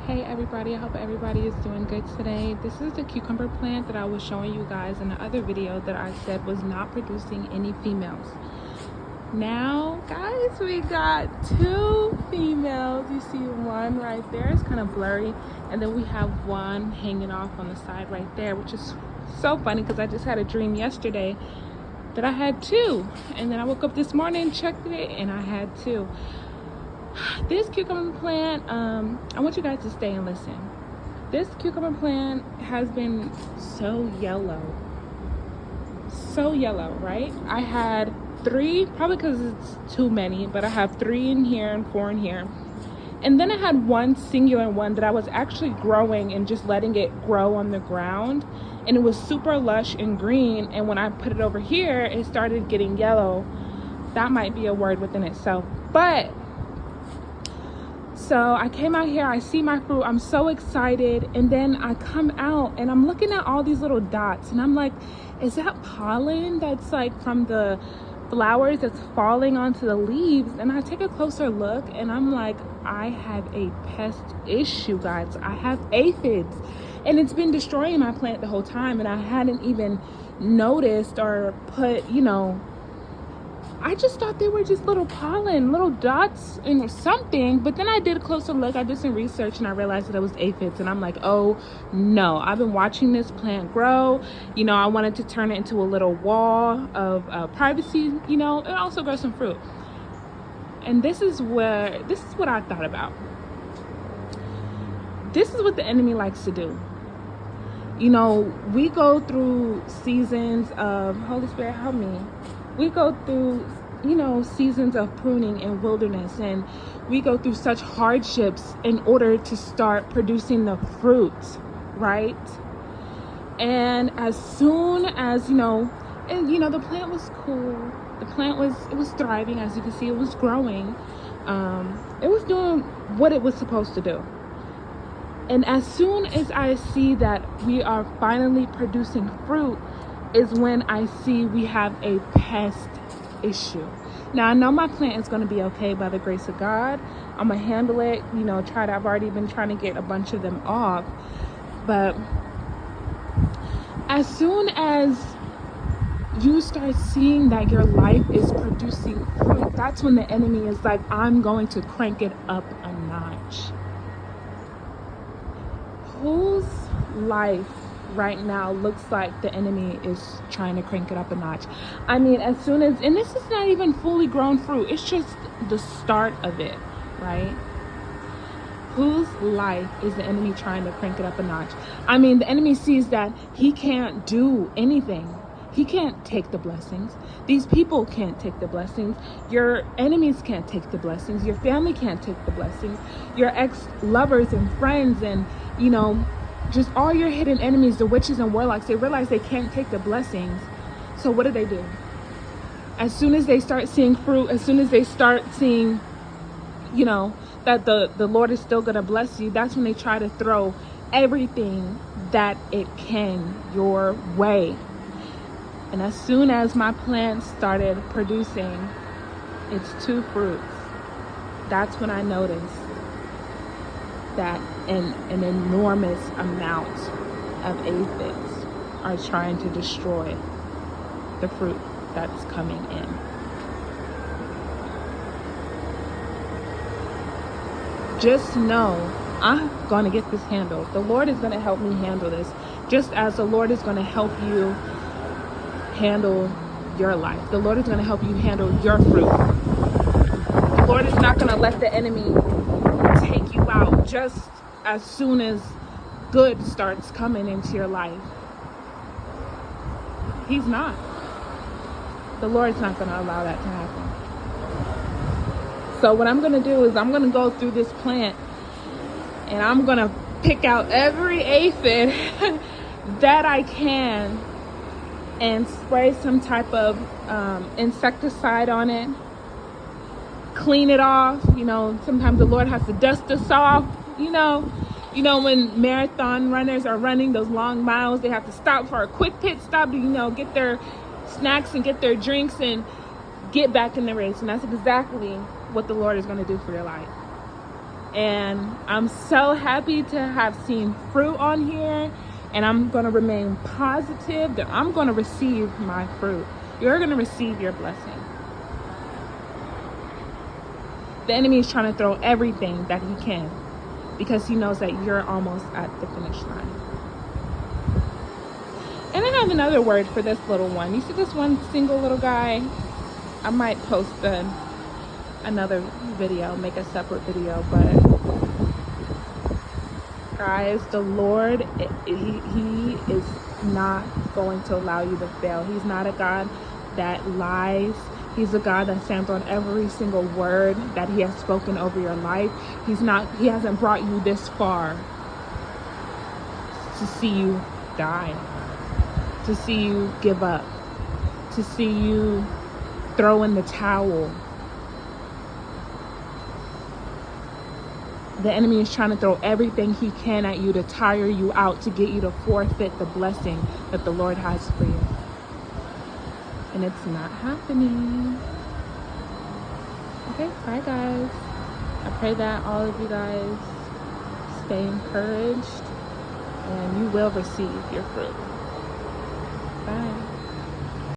Hey everybody, I hope everybody is doing good today. This is the cucumber plant that I was showing you guys in the other video that I said was not producing any females. Now guys, we got two females. You see one right there, it's kind of blurry, and then we have one hanging off on the side right there, which is so funny because I just had a dream yesterday that I had two, and then I woke up this morning, checked it, and I had two. This cucumber plant, I want you guys to stay and listen. This cucumber plant has been so yellow, right? I had three, probably because it's too many, but I have three in here and four in here. And then I had one singular one that I was actually growing and just letting it grow on the ground. And it was super lush and green. And when I put it over here, it started getting yellow. That might be a word within itself. But so I came out here, I see my fruit, I'm so excited, and then I come out and I'm looking at all these little dots and I'm like, is that pollen that's like from the flowers that's falling onto the leaves? And I take a closer look and I'm like, I have a pest issue, guys. I have aphids, and it's been destroying my plant the whole time, and I hadn't even noticed or put, I just thought they were just little pollen, little dots or something. But then I did a closer look, I did some research, and I realized that it was aphids. And I'm like, oh no, I've been watching this plant grow. I wanted to turn it into a little wall of privacy, and also grow some fruit. And this is what I thought about. This is what the enemy likes to do. We go through seasons of, Holy Spirit, help me. We go through, seasons of pruning and wilderness, and we go through such hardships in order to start producing the fruit, right? And as soon as, the plant was cool. The plant was thriving. As you can see, it was growing. It was doing what it was supposed to do. And as soon as I see that we are finally producing fruit is when I see we have a pest issue. Now, I know my plant is going to be okay by the grace of God. I'm going to handle it, I've already been trying to get a bunch of them off. But as soon as you start seeing that your life is producing fruit, that's when the enemy is like, I'm going to crank it up a notch. Whose life right now looks like the enemy is trying to crank it up a notch? I mean, as soon as, and this is not even fully grown fruit, it's just the start of it, right? Whose life is the enemy trying to crank it up a notch? I mean, the enemy sees that he can't do anything. He can't take the blessings. These people can't take the blessings. Your enemies can't take the blessings. Your family can't take the blessings. Your ex-lovers and friends and, just all your hidden enemies, the witches and warlocks, they realize they can't take the blessings. So what do? As soon as they start seeing fruit, as soon as they start seeing, that the Lord is still going to bless you, that's when they try to throw everything that it can your way. And as soon as my plant started producing its two fruits, that's when I noticed that an enormous amount of aphids are trying to destroy the fruit that's coming in. Just know I'm going to get this handled. The Lord is going to help me handle this, just as the Lord is going to help you handle your life. The Lord is going to help you handle your fruit. The Lord is not going to let the enemy take you out just as soon as good starts coming into your life. He's not. The Lord's not going to allow that to happen. So what I'm going to do is I'm going to go through this plant and I'm going to pick out every aphid that I can and spray some type of insecticide on it, clean it off. Sometimes the Lord has to dust us off. When marathon runners are running those long miles, they have to stop for a quick pit stop to, get their snacks and get their drinks and get back in the race. And that's exactly what the Lord is going to do for your life. And I'm so happy to have seen fruit on here, and I'm going to remain positive that I'm going to receive my fruit. You're going to receive your blessing. The enemy is trying to throw everything that he can because he knows that you're almost at the finish line. And I have another word for this little one. You see this one single little guy? I might post another video, make a separate video, but guys, the Lord, he is not going to allow you to fail. He's not a God that lies. He's a God that stands on every single word that he has spoken over your life. He hasn't brought you this far to see you die, to see you give up, to see you throw in the towel. The enemy is trying to throw everything he can at you to tire you out, to get you to forfeit the blessing that the Lord has for you. And it's not happening. Okay, bye guys. I pray that all of you guys stay encouraged and you will receive your fruit. Bye.